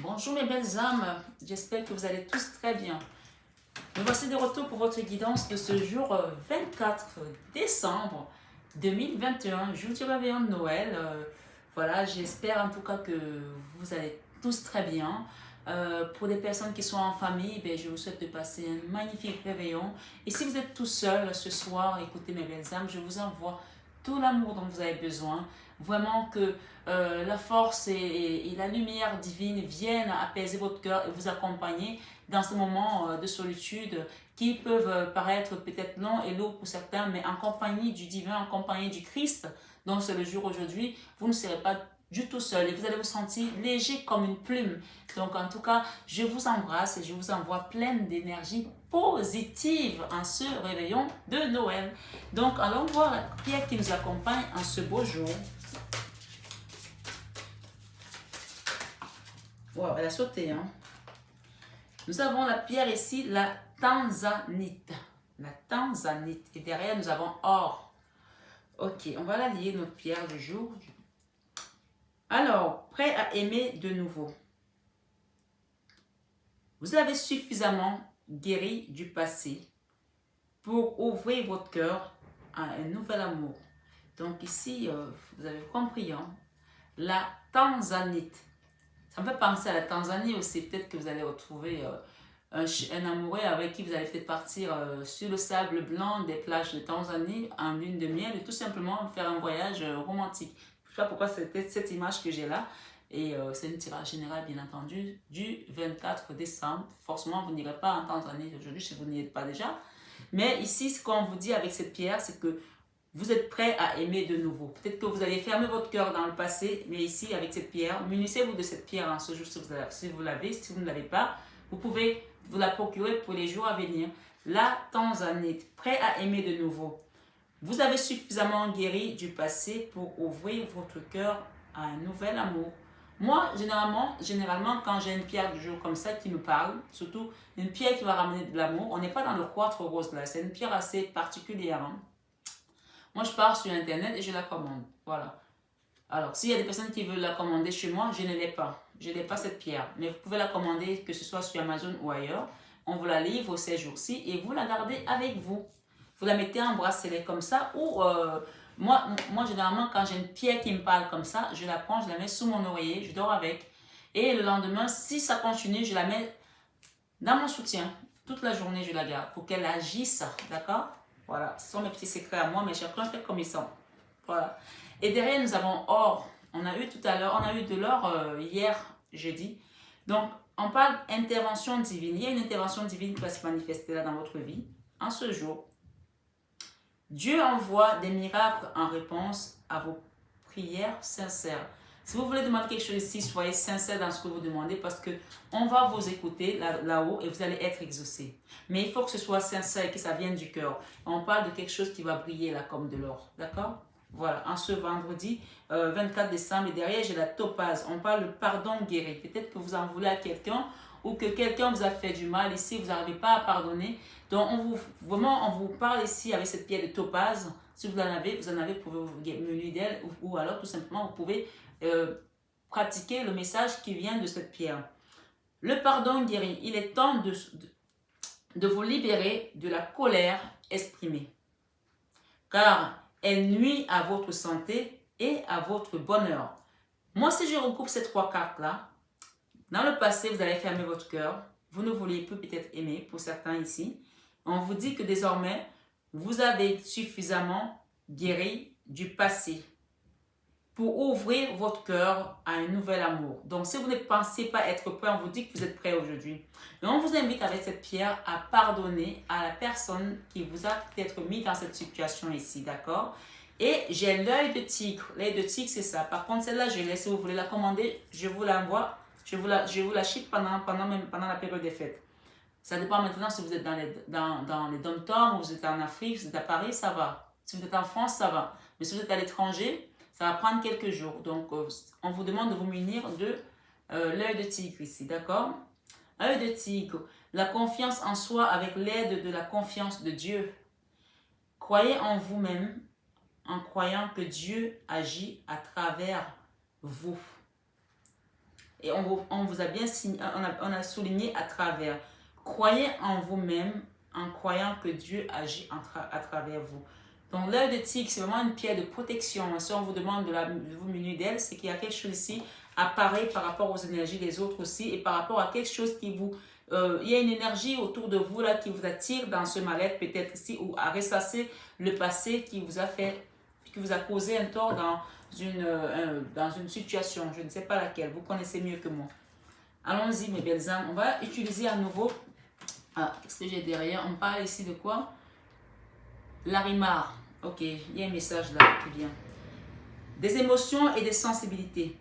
Bonjour mes belles âmes, j'espère que vous allez tous très bien. Nous voici de retour pour votre guidance de ce jour 24 décembre 2021, jour du réveillon de Noël. Voilà, j'espère en tout cas que vous allez tous très bien. Pour les personnes qui sont en famille, je vous souhaite de passer un magnifique réveillon. Et si vous êtes tout seul ce soir, écoutez mes belles âmes, je vous envoie tout l'amour dont vous avez besoin. Vraiment que la force et la lumière divine viennent apaiser votre cœur et vous accompagner dans ce moment de solitude qui peuvent paraître peut-être longs et lourds pour certains, mais en compagnie du divin, en compagnie du Christ, dont c'est le jour aujourd'hui, vous ne serez pas du tout seul et vous allez vous sentir léger comme une plume. Donc en tout cas, je vous embrasse et je vous envoie pleine d'énergie positive en ce réveillon de Noël. Donc allons voir la pierre qui nous accompagne en ce beau jour. Wow, elle a sauté, hein. Nous avons la pierre ici, la tanzanite. La tanzanite. Et derrière, nous avons or. Ok, on va la lier, notre pierre du jour. Alors, prêt à aimer de nouveau. Vous avez suffisamment guéri du passé pour ouvrir votre cœur à un nouvel amour. Donc ici, vous avez compris, hein? La tanzanite. Ça me fait penser à la Tanzanie aussi. Peut-être que vous allez retrouver un amoureux avec qui vous allez peut-être partir sur le sable blanc des plages de Tanzanie en lune de miel et tout simplement faire un voyage romantique. Je ne sais pas pourquoi c'était cette image que j'ai là. Et c'est une tirage générale, bien entendu, du 24 décembre. Forcément, vous n'irez pas en Tanzanie aujourd'hui si vous n'y êtes pas déjà. Mais ici, ce qu'on vous dit avec cette pierre, c'est que vous êtes prêt à aimer de nouveau. Peut-être que vous avez fermé votre cœur dans le passé, mais ici, avec cette pierre, munissez-vous de cette pierre en ce jour si vous l'avez. Si vous ne l'avez pas, vous pouvez vous la procurer pour les jours à venir. La tanzanite, prêt à aimer de nouveau. Vous avez suffisamment guéri du passé pour ouvrir votre cœur à un nouvel amour. Moi, généralement, quand j'ai une pierre du jour comme ça qui nous parle, surtout une pierre qui va ramener de l'amour, on n'est pas dans le quartz rose là, c'est une pierre assez particulière. Hein. Moi, je pars sur Internet et je la commande. Voilà. Alors, s'il y a des personnes qui veulent la commander chez moi, je ne l'ai pas. Je n'ai pas cette pierre. Mais vous pouvez la commander, que ce soit sur Amazon ou ailleurs. On vous la livre ces jours-ci et vous la gardez avec vous. Vous la mettez en bracelet comme ça. Ou moi, généralement, quand j'ai une pierre qui me parle comme ça, je la prends, je la mets sous mon oreiller, je dors avec. Et le lendemain, si ça continue, je la mets dans mon soutien. Toute la journée, je la garde pour qu'elle agisse. D'accord? Voilà, ce sont mes petits secrets à moi, mais chacun fait comme il sent. Voilà. Et derrière, nous avons or. On a eu tout à l'heure, on a eu de l'or hier, jeudi. Donc, on parle intervention divine. Il y a une intervention divine qui va se manifester là dans votre vie, en ce jour. Dieu envoie des miracles en réponse à vos prières sincères. Si vous voulez demander quelque chose ici, soyez sincère dans ce que vous demandez parce qu'on va vous écouter là-haut et vous allez être exaucé. Mais il faut que ce soit sincère et que ça vienne du cœur. On parle de quelque chose qui va briller là comme de l'or. D'accord? Voilà, en ce vendredi 24 décembre, et derrière j'ai la topaze. On parle de pardon guéri. Peut-être que vous en voulez à quelqu'un ou que quelqu'un vous a fait du mal ici, vous n'arrivez pas à pardonner. Donc on vous parle ici avec cette pierre de topaze. Si vous en avez, vous pouvez vous munir d'elle ou alors tout simplement vous pouvez pratiquer le message qui vient de cette pierre. Le pardon guérit. Il est temps de vous libérer de la colère exprimée. Car elle nuit à votre santé et à votre bonheur. Moi, si je regroupe ces trois cartes-là, dans le passé, vous allez fermer votre cœur. Vous ne vouliez plus peut-être aimer, pour certains ici. On vous dit que désormais, vous avez suffisamment guéri du passé pour ouvrir votre cœur à un nouvel amour. Donc, si vous ne pensez pas être prêt, on vous dit que vous êtes prêt aujourd'hui. Et on vous invite avec cette pierre à pardonner à la personne qui vous a peut-être mis dans cette situation ici, d'accord? Et j'ai l'œil de tigre. L'œil de tigre, c'est ça. Par contre, celle-là, je l'ai. Si vous voulez la commander, je vous l'envoie. Je vous la ship pendant la période des fêtes. Ça dépend maintenant si vous êtes dans les dom-toms, ou vous êtes en Afrique, si vous êtes à Paris, ça va. Si vous êtes en France, ça va. Mais si vous êtes à l'étranger, ça va prendre quelques jours. Donc, on vous demande de vous munir de l'œil de tigre ici, d'accord? Œil de tigre, la confiance en soi avec l'aide de la confiance de Dieu. Croyez en vous-même en croyant que Dieu agit à travers vous. Et on vous a bien signé, on a souligné à travers. Croyez en vous-même en croyant que Dieu agit à travers vous. Donc l'œil de tigre, c'est vraiment une pierre de protection. Si on vous demande de vous munir d'elle, c'est qu'il y a quelque chose ici apparaît par rapport aux énergies des autres aussi et par rapport à quelque chose qui vous... il y a une énergie autour de vous là qui vous attire dans ce mal-être peut-être ici ou à ressasser le passé qui vous a fait, qui vous a causé un tort dans une situation. Je ne sais pas laquelle, vous connaissez mieux que moi. Allons-y mes belles âmes, on va utiliser à nouveau... Ah, qu'est-ce que j'ai derrière? On parle ici de quoi? Larimar. Ok, il y a un message là qui vient. Des émotions et des sensibilités.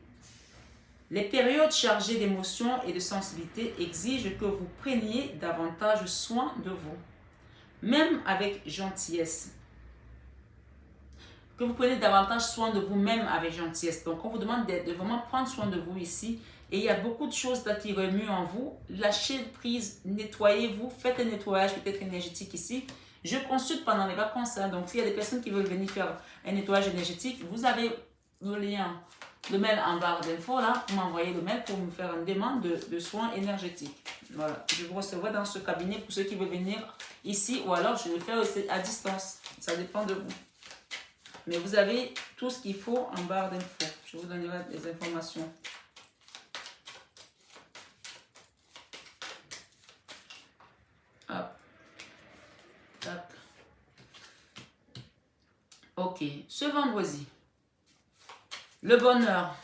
Les périodes chargées d'émotions et de sensibilité exigent que vous preniez davantage soin de vous, même avec gentillesse. Que vous preniez davantage soin de vous-même avec gentillesse. Donc, on vous demande de vraiment prendre soin de vous ici. Et il y a beaucoup de choses là qui remuent en vous. Lâchez prise, nettoyez-vous, faites un nettoyage peut-être énergétique ici. Je consulte pendant les vacances. Hein. Donc, s'il y a des personnes qui veulent venir faire un nettoyage énergétique, vous avez le lien, le mail en barre d'infos là. Vous m'envoyez le mail pour me faire une demande de soins énergétiques. Voilà. Je vous recevrai dans ce cabinet pour ceux qui veulent venir ici ou alors je vais le faire aussi à distance. Ça dépend de vous. Mais vous avez tout ce qu'il faut en barre d'infos. Je vous donnerai des informations. Hop. Tac. Ok. Ce vendredi, le bonheur.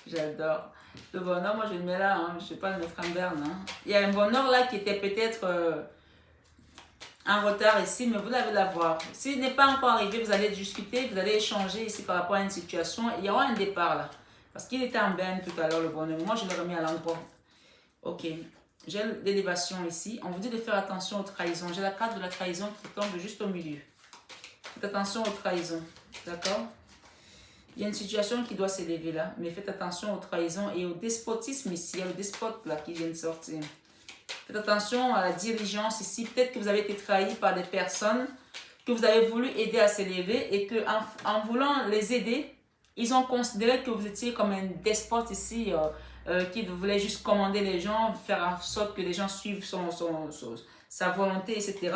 J'adore. Le bonheur, moi je le mets là. Hein. Je ne vais pas le mettre en berne. Hein. Il y a un bonheur là qui était peut-être... en retard ici, mais vous allez l'avoir. S'il n'est pas encore arrivé, vous allez discuter, vous allez échanger ici par rapport à une situation. Il y aura un départ là. Parce qu'il était en berne tout à l'heure, le bonheur. Moi, je l'ai remis à l'endroit. Ok. J'ai l'élévation ici. On vous dit de faire attention aux trahisons. J'ai la carte de la trahison qui tombe juste au milieu. Faites attention aux trahisons. D'accord? Il y a une situation qui doit s'élever là. Mais faites attention aux trahisons et au despotisme ici. Il y a le despote là qui vient de sortir. Faites attention à la diligence ici. Peut-être que vous avez été trahi par des personnes que vous avez voulu aider à s'élever et qu'en voulant les aider, ils ont considéré que vous étiez comme un despote ici qui voulait juste commander les gens, faire en sorte que les gens suivent sa volonté, etc.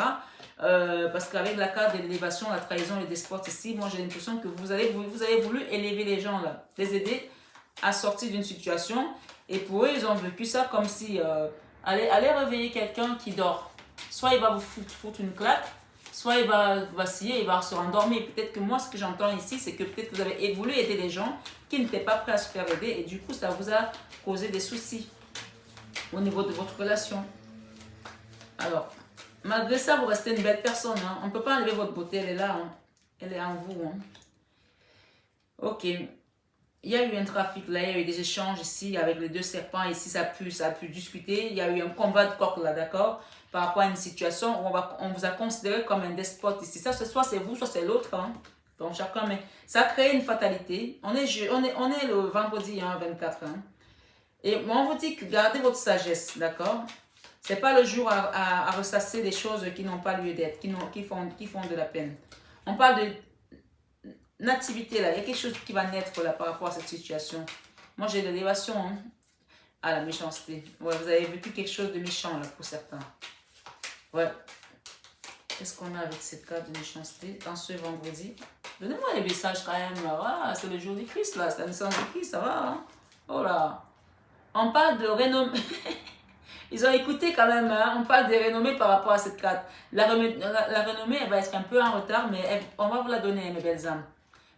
Parce qu'avec la carte de l'élévation, la trahison, le despote ici, moi j'ai l'impression que vous avez voulu élever les gens là, les aider à sortir d'une situation et pour eux, ils ont vécu ça comme si... Allez réveiller quelqu'un qui dort. Soit il va vous foutre une claque, soit il va vaciller, il va se rendormir. Peut-être que moi, ce que j'entends ici, c'est que peut-être que vous avez voulu aider des gens qui n'étaient pas prêts à se faire aider et du coup, ça vous a causé des soucis au niveau de votre relation. Alors, malgré ça, vous restez une belle personne. Hein. On ne peut pas enlever votre beauté, elle est là. Hein. Elle est en vous. Hein. Ok. Il y a eu un trafic là, il y a eu des échanges ici avec les deux serpents. Ici, ça a pu discuter. Il y a eu un combat de coq là, d'accord? Par rapport à une situation où on vous a considéré comme un despote ici. Ça, soit c'est vous, soit c'est l'autre. Hein. Donc, chacun, mais ça a créé une fatalité. On est le vendredi hein, 24. Hein. Et moi, on vous dit que gardez votre sagesse, d'accord? Ce n'est pas le jour à ressasser des choses qui n'ont pas lieu d'être, qui font de la peine. On parle de nativité là, il y a quelque chose qui va naître là par rapport à cette situation. Moi j'ai l'élévation hein, à la méchanceté. Ouais, vous avez vécu quelque chose de méchant là pour certains. Ouais. Qu'est-ce qu'on a avec cette carte de méchanceté dans ce vendredi? Donnez-moi les messages quand même. Ah, c'est le jour du Christ là, c'est la naissance du Christ, ça va. Hein? Oh là. On parle de renommée. Ils ont écouté quand même, hein? On parle de renommée par rapport à cette carte. La renommée, elle va être un peu en retard, mais on va vous la donner, mes belles âmes.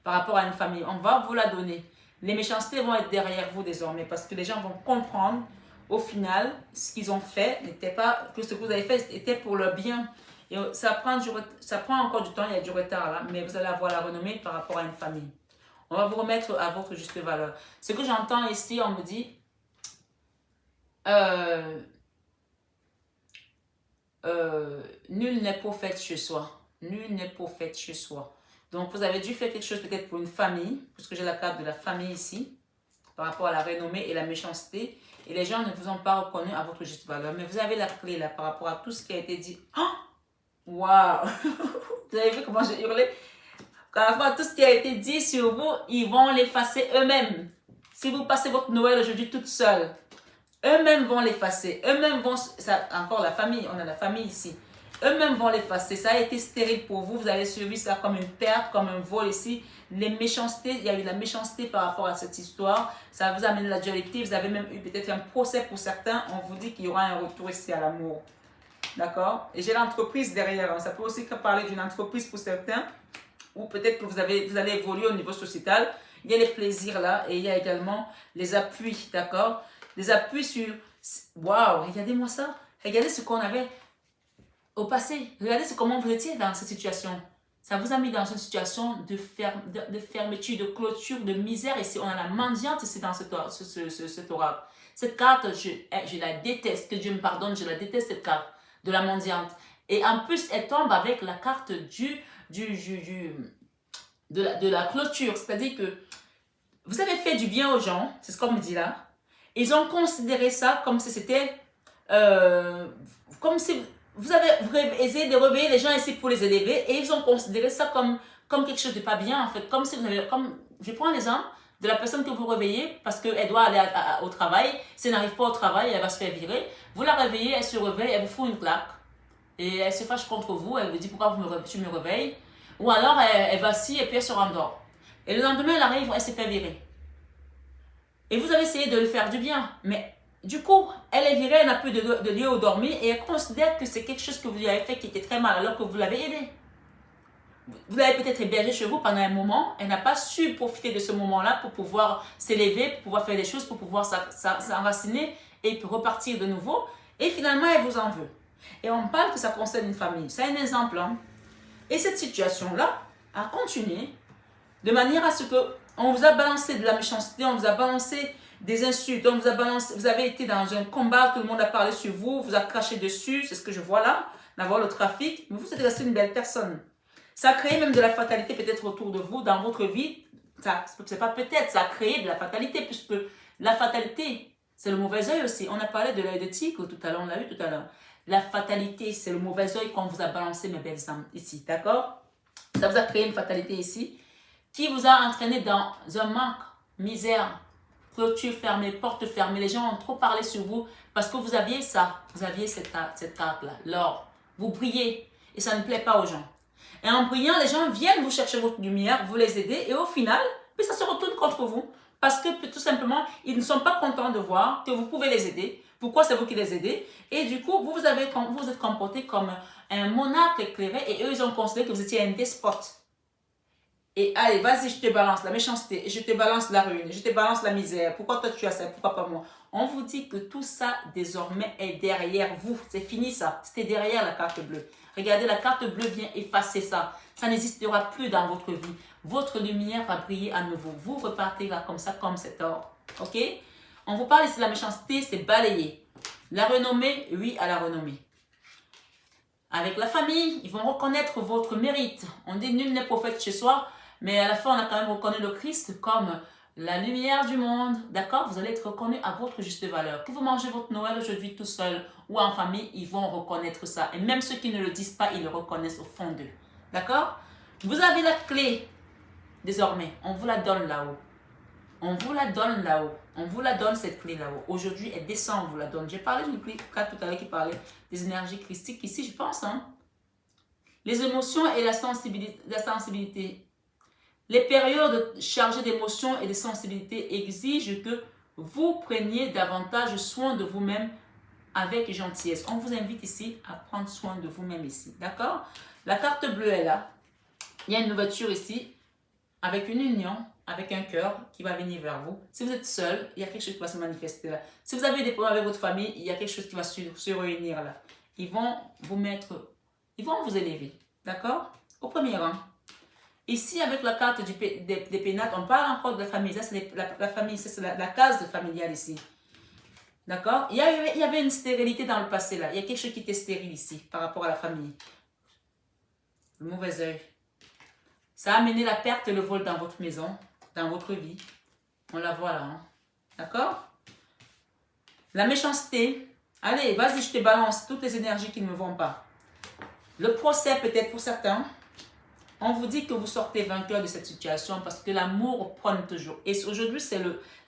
Par rapport à une famille, on va vous la donner. Les méchancetés vont être derrière vous désormais parce que les gens vont comprendre au final ce qu'ils ont fait n'était pas que ce que vous avez fait était pour leur bien. Et ça prend encore du temps, il y a du retard là, mais vous allez avoir la renommée par rapport à une famille. On va vous remettre à votre juste valeur. Ce que j'entends ici, on me dit nul n'est prophète chez soi. Nul n'est prophète chez soi. Donc, vous avez dû faire quelque chose peut-être pour une famille, puisque j'ai la carte de la famille ici, par rapport à la renommée et la méchanceté. Et les gens ne vous ont pas reconnu à votre juste valeur. Mais vous avez la clé là, par rapport à tout ce qui a été dit. Oh! Waouh! Vous avez vu comment j'ai hurlé? Par rapport à tout ce qui a été dit sur vous, ils vont l'effacer eux-mêmes. Si vous passez votre Noël aujourd'hui toute seule, eux-mêmes vont l'effacer. Eux-mêmes vont... Ça, encore la famille, on a la famille ici. Eux-mêmes vont l'effacer. Ça a été stérile pour vous. Vous avez suivi ça comme une perte, comme un vol ici. Les méchancetés, il y a eu de la méchanceté par rapport à cette histoire. Ça vous a amené la dualité. Vous avez même eu peut-être un procès pour certains. On vous dit qu'il y aura un retour ici à l'amour. D'accord? Et j'ai l'entreprise derrière. Ça peut aussi parler d'une entreprise pour certains. Ou peut-être que vous allez évoluer au niveau sociétal. Il y a les plaisirs là. Et il y a également les appuis. D'accord? Les appuis sur... Waouh! Regardez-moi ça. Regardez ce qu'on avait au passé. Regardez comment vous étiez dans cette situation. Ça vous a mis dans une situation de fermeture, de clôture, de misère. Ici, on a la mendiante ici dans cet oracle. Cette carte, je la déteste. Que Dieu me pardonne, je la déteste cette carte de la mendiante. Et en plus, elle tombe avec la carte de la clôture. C'est-à-dire que vous avez fait du bien aux gens, c'est ce qu'on me dit là. Ils ont considéré ça comme si c'était... comme si vous avez essayé de réveiller les gens ici pour les élever et ils ont considéré ça comme quelque chose de pas bien en fait. Comme si vous avez... je prends l'exemple de la personne que vous réveillez parce qu'elle doit aller au travail. Si elle n'arrive pas au travail, elle va se faire virer. Vous la réveillez, elle se réveille, elle vous fout une claque. Et elle se fâche contre vous, elle vous dit pourquoi tu me réveilles. Ou alors elle vacille et puis elle se rendort. Et le lendemain, elle arrive, elle se fait virer. Et vous avez essayé de lui faire du bien. Mais du coup, elle est virée, elle n'a plus de lieu où dormir et elle considère que c'est quelque chose que vous lui avez fait qui était très mal alors que vous l'avez aidé. Vous l'avez peut-être hébergée chez vous pendant un moment. Elle n'a pas su profiter de ce moment-là pour pouvoir s'élever, pour pouvoir faire des choses, pour pouvoir s'enraciner et repartir de nouveau. Et finalement, elle vous en veut. Et on parle que ça concerne une famille. C'est un exemple. Hein? Et cette situation-là a continué de manière à ce que on vous a balancé de la méchanceté, on vous a balancé des insultes, on vous a balancé, vous avez été dans un combat, tout le monde a parlé sur vous, vous a craché dessus, c'est ce que je vois là, d'avoir le trafic, mais vous êtes resté une belle personne. Ça a créé même de la fatalité peut-être autour de vous, dans votre vie, c'est pas peut-être, ça a créé de la fatalité, puisque la fatalité, c'est le mauvais œil aussi. On a parlé de l'œil de tigre tout à l'heure, on l'a vu tout à l'heure. La fatalité, c'est le mauvais œil qu'on vous a balancé, mes belles âmes, ici, d'accord? Ça vous a créé une fatalité ici, qui vous a entraîné dans un manque, misère, clôture fermée, porte fermée. Les gens ont trop parlé sur vous parce que vous aviez ça, vous aviez cette carte-là, l'or. Vous brillez et ça ne plaît pas aux gens. Et en brillant, les gens viennent vous chercher votre lumière, vous les aider et au final, ça se retourne contre vous parce que tout simplement, ils ne sont pas contents de voir que vous pouvez les aider. Pourquoi c'est vous qui les aidez? Et du coup, vous êtes comporté comme un monarque éclairé et eux, ils ont considéré que vous étiez un despote. Et allez, vas-y, je te balance la méchanceté, je te balance la ruine, je te balance la misère. Pourquoi toi tu as ça, pourquoi pas moi? On vous dit que tout ça désormais est derrière vous. C'est fini ça. C'était derrière la carte bleue. Regardez, la carte bleue vient effacer ça. Ça n'existera plus dans votre vie. Votre lumière va briller à nouveau. Vous repartez là comme ça, comme cet or. Ok? On vous parle ici de la méchanceté, c'est balayer. La renommée, oui à la renommée. Avec la famille, ils vont reconnaître votre mérite. On dit nul n'est prophète chez soi. Mais à la fin, on a quand même reconnu le Christ comme la lumière du monde. D'accord? Vous allez être reconnu à votre juste valeur. Que vous mangez votre Noël aujourd'hui tout seul ou en famille, ils vont reconnaître ça. Et même ceux qui ne le disent pas, ils le reconnaissent au fond d'eux. D'accord? Vous avez la clé désormais. On vous la donne là-haut. On vous la donne là-haut. On vous la donne cette clé là-haut. Aujourd'hui, elle descend, on vous la donne. J'ai parlé d'une clé tout à l'heure qui parlait des énergies christiques. Ici, je pense. Hein? Les émotions et la sensibilité. Les périodes chargées d'émotions et de sensibilité exigent que vous preniez davantage soin de vous-même avec gentillesse. On vous invite ici à prendre soin de vous-même ici. D'accord? La carte bleue est là. Il y a une ouverture ici avec une union, avec un cœur qui va venir vers vous. Si vous êtes seul, il y a quelque chose qui va se manifester là. Si vous avez des problèmes avec votre famille, il y a quelque chose qui va se réunir là. Ils vont vous élever. D'accord? Au premier rang. Ici, avec la carte des pénates, on parle encore de la famille. Ça, c'est la famille, c'est la case familiale ici. D'accord? Il y avait une stérilité dans le passé, là. Il y a quelque chose qui était stérile ici, par rapport à la famille. Le mauvais œil. Ça a amené la perte et le vol dans votre maison, dans votre vie. On la voit là. Hein? D'accord? La méchanceté. Allez, vas-y, je te balance toutes les énergies qui ne me vont pas. Le procès, peut-être pour certains. On vous dit que vous sortez vainqueur de cette situation parce que l'amour prône toujours. Et aujourd'hui, c'est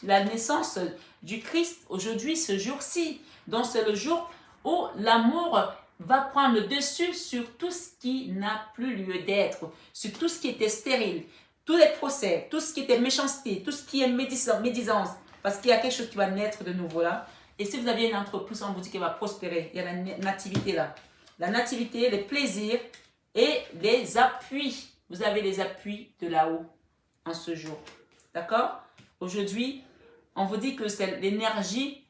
la naissance du Christ. Aujourd'hui, ce jour-ci. Donc, c'est le jour où l'amour va prendre le dessus sur tout ce qui n'a plus lieu d'être, sur tout ce qui était stérile, tous les procès, tout ce qui était méchanceté, tout ce qui est médisance, parce qu'il y a quelque chose qui va naître de nouveau là. Et si vous aviez une entreprise, on vous dit qu'elle va prospérer. Il y a la nativité là. La nativité, les plaisirs et les appuis. Vous avez les appuis de là-haut en ce jour. D'accord? Aujourd'hui, on vous dit que c'est l'énergie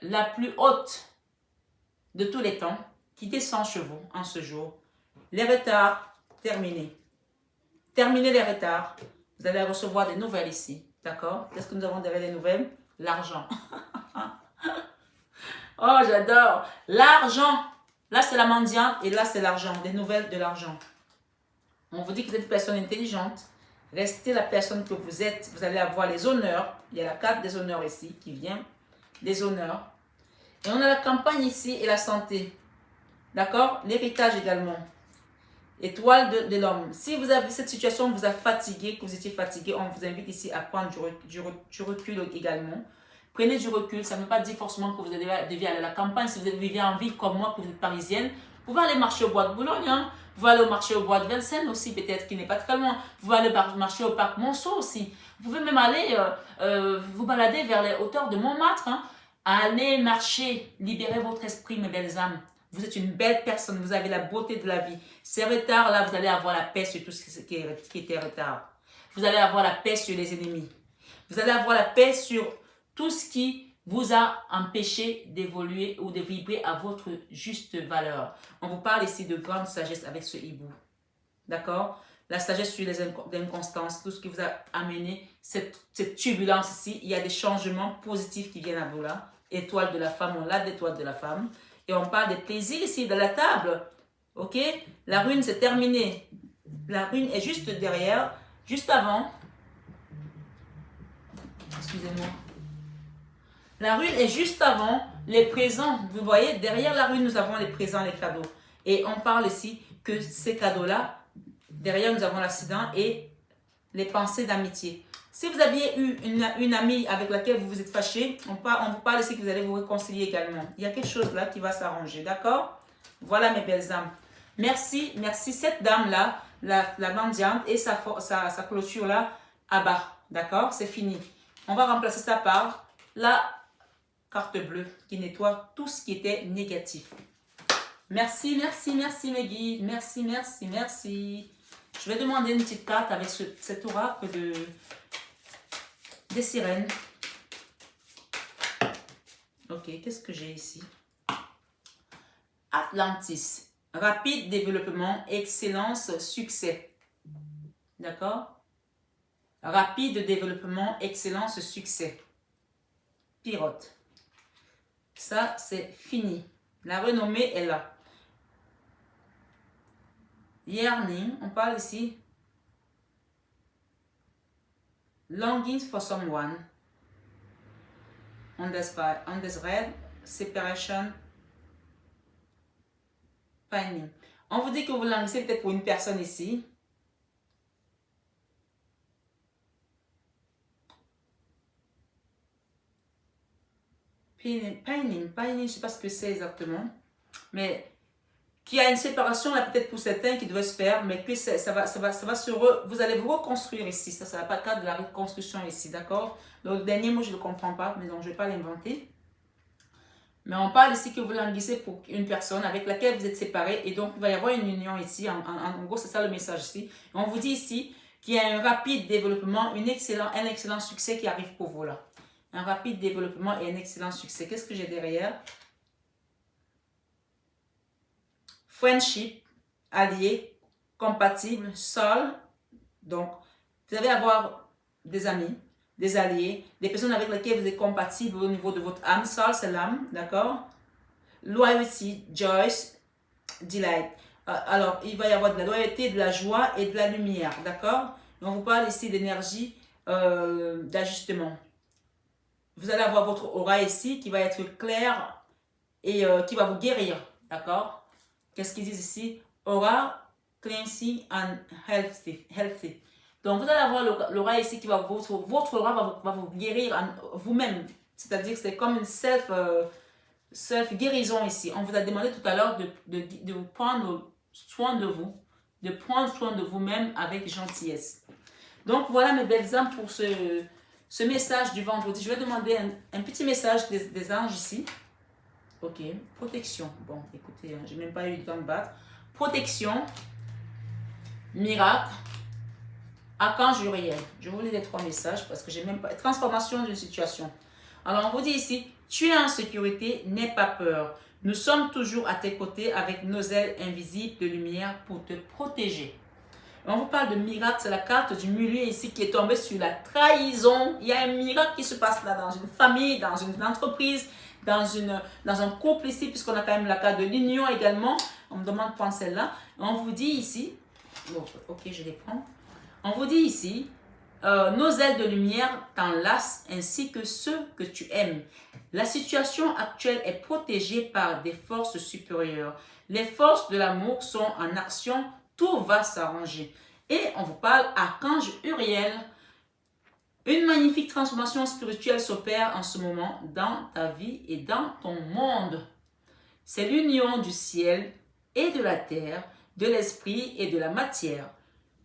la plus haute de tous les temps qui descend chez vous en ce jour. Les retards, terminés. Terminez les retards. Vous allez recevoir des nouvelles ici. D'accord? Qu'est-ce que nous avons derrière les nouvelles? L'argent. Oh, j'adore. L'argent. Là, c'est la mendiante et là, c'est l'argent. Des nouvelles de l'argent. On vous dit que vous êtes une personne intelligente. Restez la personne que vous êtes. Vous allez avoir les honneurs. Il y a la carte des honneurs ici qui vient. Des honneurs. Et on a la campagne ici et la santé. D'accord? L'héritage également. Étoile de l'homme. Si vous avez cette situation vous a fatigué, que vous étiez fatigué, on vous invite ici à prendre du recul également. Prenez du recul. Ça ne veut pas dire forcément que vous devez aller à la campagne. Si vous vivez en ville comme moi, que vous êtes parisienne, vous pouvez aller marcher au bois de Boulogne. Hein. Vous pouvez aller au marché au bois de Vincennes aussi, peut-être qui n'est pas très loin. Vous pouvez aller marcher au parc Monceau aussi. Vous pouvez même aller vous balader vers les hauteurs de Montmartre. Hein. Allez marcher, libérez votre esprit, mes belles âmes. Vous êtes une belle personne, vous avez la beauté de la vie. Ces retards-là, vous allez avoir la paix sur tout ce qui était retard. Vous allez avoir la paix sur les ennemis. Vous allez avoir la paix sur tout ce qui vous a empêché d'évoluer ou de vibrer à votre juste valeur. On vous parle ici de grande sagesse avec ce hibou. D'accord? La sagesse sur les inconstances, tout ce qui vous a amené, cette turbulence ici, il y a des changements positifs qui viennent à vous là. Étoile de la femme, on l'a d'étoile de la femme. Et on parle des plaisirs ici, de la table. Ok? La rune, c'est terminé. La rune est juste derrière, juste avant. Excusez-moi. La rune est juste avant les présents. Vous voyez, derrière la rune, nous avons les présents, les cadeaux. Et on parle ici que ces cadeaux-là, derrière, nous avons l'accident et les pensées d'amitié. Si vous aviez eu une amie avec laquelle vous vous êtes fâché, on vous parle ici que vous allez vous réconcilier également. Il y a quelque chose là qui va s'arranger, d'accord? Voilà mes belles âmes. Merci, merci. Cette dame-là, la mendiante et sa clôture là, à bas, d'accord? C'est fini. On va remplacer ça par la carte bleue qui nettoie tout ce qui était négatif. Merci, merci, merci mes guides. Merci, merci, merci. Je vais demander une petite carte avec cet oracle des sirènes. Ok, qu'est-ce que j'ai ici? Atlantis. Rapide développement, excellence, succès. D'accord? Rapide développement, excellence, succès. Pirote. Ça, c'est fini. La renommée est là. Yearning, on parle ici. Longing for someone. Undesired, separation, pining. On vous dit que vous languissez peut-être pour une personne ici. Pining, je ne sais pas ce que c'est exactement. Mais qu'il y a une séparation là peut-être pour certains qui devrait se faire, mais que ça va vous allez vous reconstruire ici. Ça ne va pas le cas de la reconstruction ici, d'accord? Le dernier mot, je ne le comprends pas, mais donc je ne vais pas l'inventer. Mais on parle ici que vous languissez pour une personne avec laquelle vous êtes séparés et donc il va y avoir une union ici. En gros, c'est ça le message ici. On vous dit ici qu'il y a un rapide développement, un excellent succès qui arrive pour vous là. Un rapide développement et un excellent succès. Qu'est-ce que j'ai derrière? Friendship, allié, compatible, sol. Donc, vous allez avoir des amis, des alliés, des personnes avec lesquelles vous êtes compatible au niveau de votre âme. Sol, c'est l'âme, d'accord? Loyalty, joy, delight. Alors, il va y avoir de la loyauté, de la joie et de la lumière, d'accord? On vous parle ici d'énergie d'ajustement. Vous allez avoir votre aura ici qui va être claire et qui va vous guérir, d'accord? Qu'est-ce qu'ils disent ici? Aura cleansing and healthy. Donc, vous allez avoir l'aura ici qui va, votre aura va vous guérir vous-même. C'est-à-dire que c'est comme une self-guérison ici. On vous a demandé tout à l'heure de prendre soin de vous, de prendre soin de vous-même avec gentillesse. Donc, voilà mes belles âmes pour ce message du vendredi. Je vais demander un petit message des anges ici. Ok, protection. Bon, écoutez, j'ai même pas eu le temps de battre. Protection, miracle, archange Uriel. Je vous lis les 3 messages parce que j'ai même pas. Transformation d'une situation. Alors, on vous dit ici, tu es en sécurité, n'aie pas peur. Nous sommes toujours à tes côtés avec nos ailes invisibles de lumière pour te protéger. Et on vous parle de miracle, c'est la carte du milieu ici qui est tombée sur la trahison. Il y a un miracle qui se passe là dans une famille, dans une entreprise, dans un couple ici, puisqu'on a quand même la carte de l'union également. On me demande de prendre celle-là. On vous dit ici, ok, je les prends. On vous dit ici, nos ailes de lumière t'enlacent ainsi que ceux que tu aimes. La situation actuelle est protégée par des forces supérieures. Les forces de l'amour sont en action, tout va s'arranger. Et on vous parle archange Uriel. Une magnifique transformation spirituelle s'opère en ce moment dans ta vie et dans ton monde. C'est l'union du ciel et de la terre, de l'esprit et de la matière.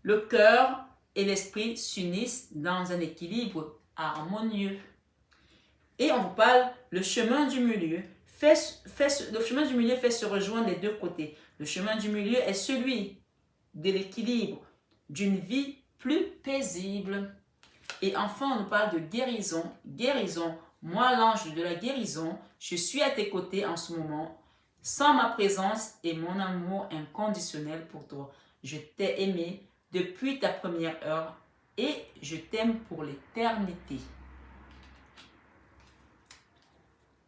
Le cœur et l'esprit s'unissent dans un équilibre harmonieux. Et on vous parle, le chemin du milieu fait se rejoindre des deux côtés. Le chemin du milieu est celui de l'équilibre, d'une vie plus paisible. Et enfin, on nous parle de guérison. Guérison, moi l'ange de la guérison, je suis à tes côtés en ce moment, sans ma présence et mon amour inconditionnel pour toi. Je t'ai aimé depuis ta première heure et je t'aime pour l'éternité.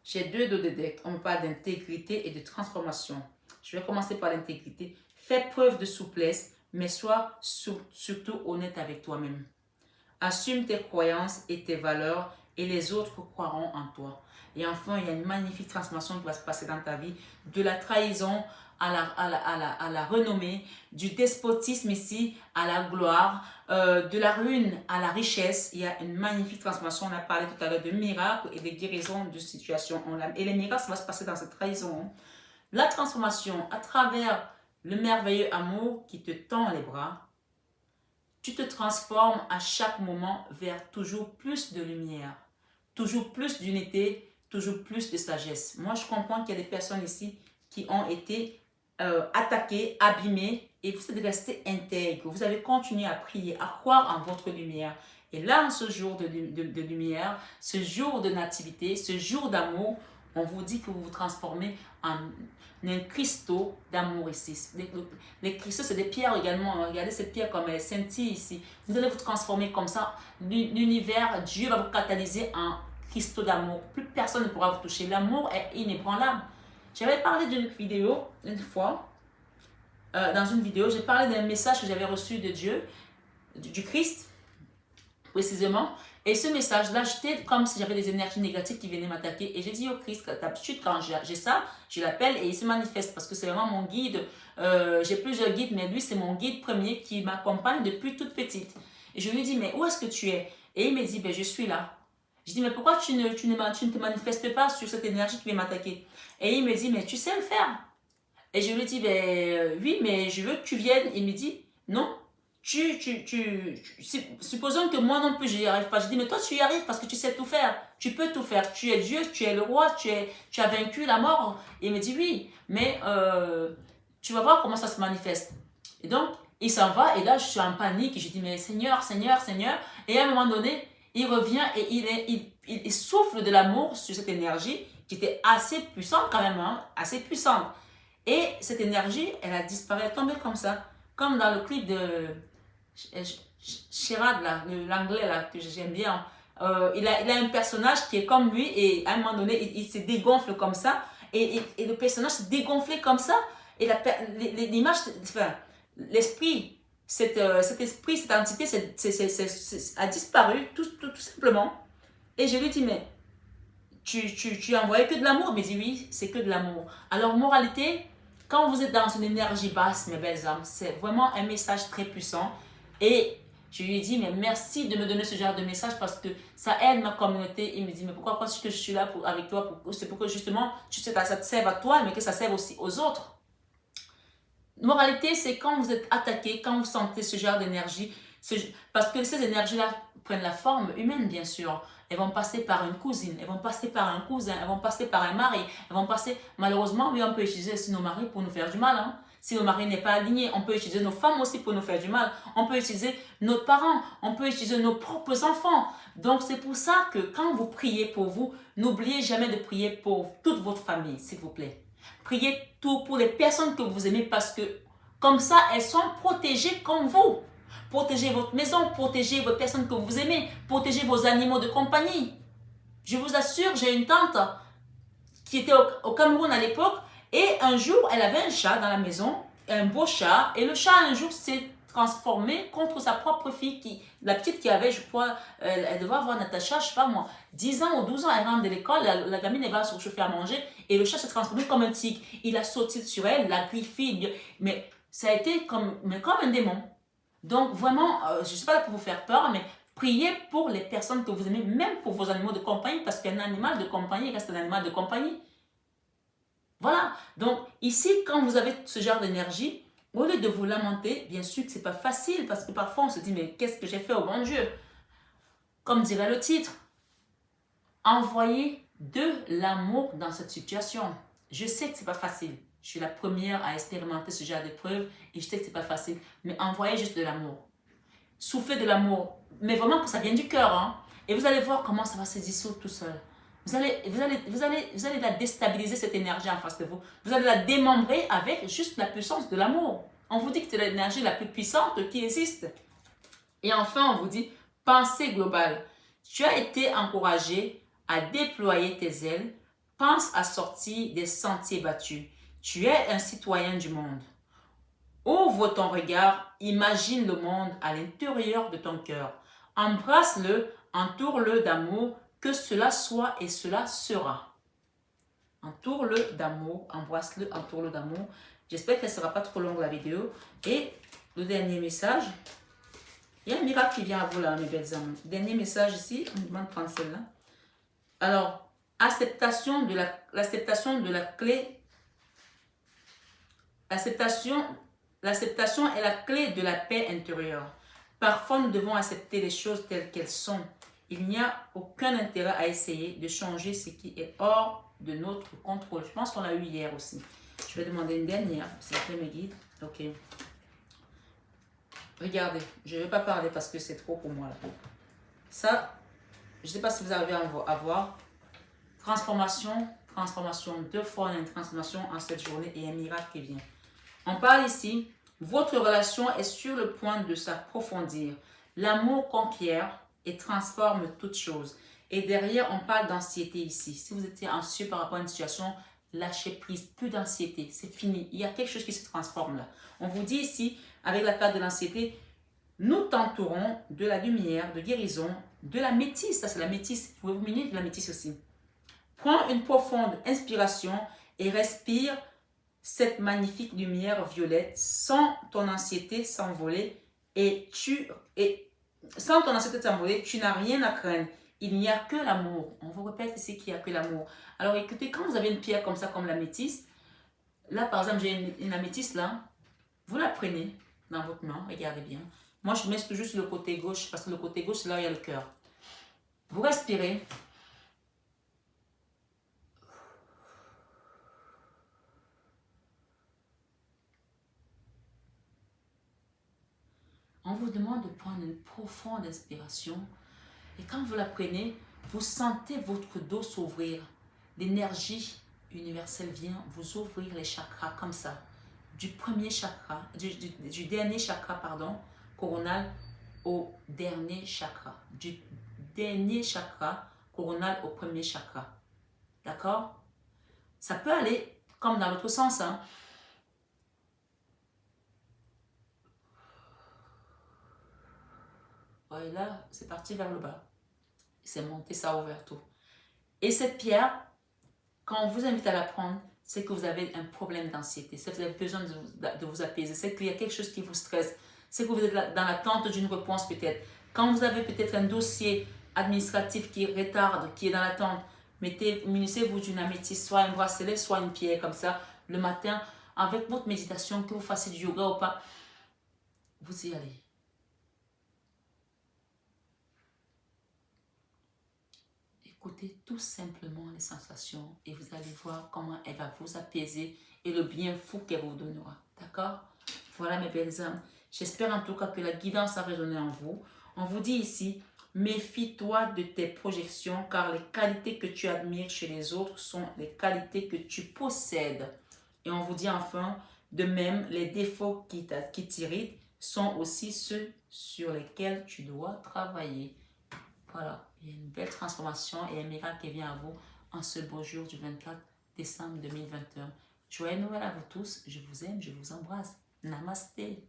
J'ai 2 dos de deck. On me parle d'intégrité et de transformation. Je vais commencer par l'intégrité. Fais preuve de souplesse, mais sois surtout honnête avec toi-même. Assume tes croyances et tes valeurs et les autres croiront en toi. Et enfin, il y a une magnifique transformation qui va se passer dans ta vie. De la trahison à la renommée, du despotisme ici à la gloire, de la ruine à la richesse. Il y a une magnifique transformation. On a parlé tout à l'heure de miracles et de guérisons de situations. Et les miracles, ça va se passer dans cette trahison. La transformation à travers le merveilleux amour qui te tend les bras. Tu te transformes à chaque moment vers toujours plus de lumière, toujours plus d'unité, toujours plus de sagesse. Moi, je comprends qu'il y a des personnes ici qui ont été attaquées, abîmées, et vous êtes restés intègres. Vous avez continué à prier, à croire en votre lumière. Et là, en ce jour de lumière, ce jour de nativité, ce jour d'amour, on vous dit que vous vous transformez en un cristaux d'amour ici. Les cristaux, c'est des pierres également. Regardez cette pierre comme elle scintille ici. Vous allez vous transformer comme ça. L'univers, Dieu va vous catalyser en cristaux d'amour. Plus personne ne pourra vous toucher. L'amour est inébranlable. J'avais parlé d'une vidéo, une fois, dans une vidéo, j'ai parlé d'un message que j'avais reçu de Dieu, du Christ, précisément. Et ce message-là, j'étais comme si j'avais des énergies négatives qui venaient m'attaquer. Et j'ai dit au Christ, d'habitude, quand j'ai ça, je l'appelle et il se manifeste parce que c'est vraiment mon guide. J'ai plusieurs guides, mais lui, c'est mon guide premier qui m'accompagne depuis toute petite. Et je lui dis, mais où est-ce que tu es? Et il me dit, ben, je suis là. Je dis, mais pourquoi tu ne te manifestes pas sur cette énergie qui vient m'attaquer? Et il me dit, mais tu sais le faire. Et je lui dis, ben oui, mais je veux que tu viennes. Il me dit, non. Supposons que moi non plus je n'y arrive pas. Je dis, mais toi tu y arrives parce que tu sais tout faire. Tu peux tout faire. Tu es Dieu, tu es le roi, tu as vaincu la mort. Et il me dit, oui, mais tu vas voir comment ça se manifeste. Et donc, il s'en va et là je suis en panique. Et je dis, mais Seigneur, Seigneur, Seigneur. Et à un moment donné, il revient et il souffle de l'amour sur cette énergie qui était assez puissante quand même, hein, assez puissante. Et cette énergie, elle a disparu, elle est tombée comme ça. Comme dans le clip de Sherrod, l'anglais là, que j'aime bien. Il a un personnage qui est comme lui et à un moment donné, il se dégonfle comme ça. Et le personnage se dégonflait comme ça. Et l'image, enfin, l'esprit, cet esprit, cette entité a disparu tout simplement. Et je lui dis, mais tu as envoyé que de l'amour? Il me dit, oui, c'est que de l'amour. Alors, moralité, quand vous êtes dans une énergie basse, mes belles âmes, c'est vraiment un message très puissant. Et je lui ai dit, mais merci de me donner ce genre de message parce que ça aide ma communauté. Il me dit, mais pourquoi parce que je suis là avec toi? C'est pour que justement, ça te serve à toi, mais que ça serve aussi aux autres. Moralité, c'est quand vous êtes attaqué, quand vous sentez ce genre d'énergie, parce que ces énergies-là prennent la forme humaine, bien sûr. Elles vont passer par une cousine, elles vont passer par un cousin, elles vont passer par un mari, elles vont passer... Malheureusement, oui, on peut utiliser aussi nos maris pour nous faire du mal. Hein. Si nos maris n'est pas aligné, on peut utiliser nos femmes aussi pour nous faire du mal. On peut utiliser nos parents, on peut utiliser nos propres enfants. Donc, c'est pour ça que quand vous priez pour vous, n'oubliez jamais de prier pour toute votre famille, s'il vous plaît. Priez tout pour les personnes que vous aimez parce que comme ça, elles sont protégées comme vous. Protégez votre maison, protégez vos personnes que vous aimez, protégez vos animaux de compagnie. Je vous assure, j'ai une tante qui était au Cameroun à l'époque et un jour, elle avait un chat dans la maison, un beau chat, et le chat un jour s'est transformé contre sa propre fille, la petite qui avait, je crois, elle devait avoir Natacha, je sais pas moi, 10 ans ou 12 ans, elle rentre de l'école, la gamine elle va se chauffer à manger, et le chat s'est transformé comme un tigre. Il a sauté sur elle, l'a griffé, mais ça a été comme un démon. Donc vraiment, je ne suis pas là pour vous faire peur, mais priez pour les personnes que vous aimez, même pour vos animaux de compagnie, parce qu'un animal de compagnie reste un animal de compagnie. Voilà, donc ici, quand vous avez ce genre d'énergie, au lieu de vous lamenter, bien sûr que ce n'est pas facile, parce que parfois on se dit, mais qu'est-ce que j'ai fait au bon Dieu? Comme dirait le titre, envoyez de l'amour dans cette situation. Je sais que ce n'est pas facile. Je suis la première à expérimenter ce genre d'épreuve et je sais que ce n'est pas facile. Mais envoyez juste de l'amour. Soufflez de l'amour. Mais vraiment que ça vienne du cœur. Hein? Et vous allez voir comment ça va se dissoudre tout seul. Vous allez la déstabiliser, cette énergie en face de vous. Vous allez la démembrer avec juste la puissance de l'amour. On vous dit que c'est l'énergie la plus puissante qui existe. Et enfin, on vous dit, pensée globale. Tu as été encouragé à déployer tes ailes. Pense à sortir des sentiers battus. Tu es un citoyen du monde. Ouvre ton regard, imagine le monde à l'intérieur de ton cœur. Embrasse-le, entoure-le d'amour, que cela soit et cela sera. Entoure-le d'amour, embrasse-le, entoure-le d'amour. J'espère qu'elle ne sera pas trop longue la vidéo. Et le dernier message, il y a un miracle qui vient à vous là, mes belles âmes. Dernier message ici, on me demande de prendre celle-là. Alors, l'acceptation de la clé. L'acceptation est la clé de la paix intérieure. Parfois, nous devons accepter les choses telles qu'elles sont. Il n'y a aucun intérêt à essayer de changer ce qui est hors de notre contrôle. Je pense qu'on l'a eu hier aussi. Je vais demander une dernière, s'il vous plaît, mes guides. Ok. Regardez, je ne vais pas parler parce que c'est trop pour moi. Là. Ça, je ne sais pas si vous arrivez à voir. Transformation, 2 fois, on a une transformation en cette journée et un miracle qui vient. On parle ici, votre relation est sur le point de s'approfondir. L'amour conquiert et transforme toutes choses. Et derrière, on parle d'anxiété ici. Si vous étiez anxieux par rapport à une situation, lâchez prise, plus d'anxiété, c'est fini. Il y a quelque chose qui se transforme là. On vous dit ici, avec la carte de l'anxiété, nous t'entourons de la lumière, de guérison, de la métisse. Ça, c'est la métisse. Vous pouvez vous munir de la métisse aussi. Prends une profonde inspiration et respire cette magnifique lumière violette sans ton anxiété s'envoler sans ton anxiété s'envoler, tu n'as rien à craindre. Il n'y a que l'amour. On vous répète ici qu'il n'y a que l'amour. Alors écoutez, quand vous avez une pierre comme ça, comme l'améthyste, là par exemple j'ai une améthyste là, vous la prenez dans votre main, regardez bien. Moi je mets toujours sur le côté gauche parce que le côté gauche c'est là où il y a le cœur. Vous respirez. On vous demande de prendre une profonde inspiration et quand vous la prenez, vous sentez votre dos s'ouvrir. L'énergie universelle vient vous ouvrir les chakras comme ça. Du premier chakra, du dernier chakra, pardon, coronal au dernier chakra. Du dernier chakra coronal au premier chakra. D'accord? Ça peut aller comme dans l'autre sens, hein. Et là, c'est parti vers le bas. C'est monté, ça a ouvert tout. Et cette pierre, quand on vous invite à la prendre, c'est que vous avez un problème d'anxiété, c'est que vous avez besoin de vous apaiser, c'est qu'il y a quelque chose qui vous stresse, c'est que vous êtes dans l'attente d'une réponse peut-être. Quand vous avez peut-être un dossier administratif qui retarde, qui est dans l'attente, munissez-vous d'une améthyste, soit un bracelet, soit une pierre comme ça, le matin, avec votre méditation, que vous fassiez du yoga ou pas, vous y allez. Écoutez tout simplement les sensations et vous allez voir comment elle va vous apaiser et le bien fou qu'elle vous donnera. D'accord? Voilà mes belles âmes. J'espère en tout cas que la guidance a résonné en vous. On vous dit ici, méfie-toi de tes projections car les qualités que tu admires chez les autres sont les qualités que tu possèdes. Et on vous dit enfin, de même, les défauts qui t'irritent sont aussi ceux sur lesquels tu dois travailler. Voilà, il y a une belle transformation et un miracle qui vient à vous en ce beau jour du 24 décembre 2021. Joyeux Noël à vous tous, je vous aime, je vous embrasse. Namasté.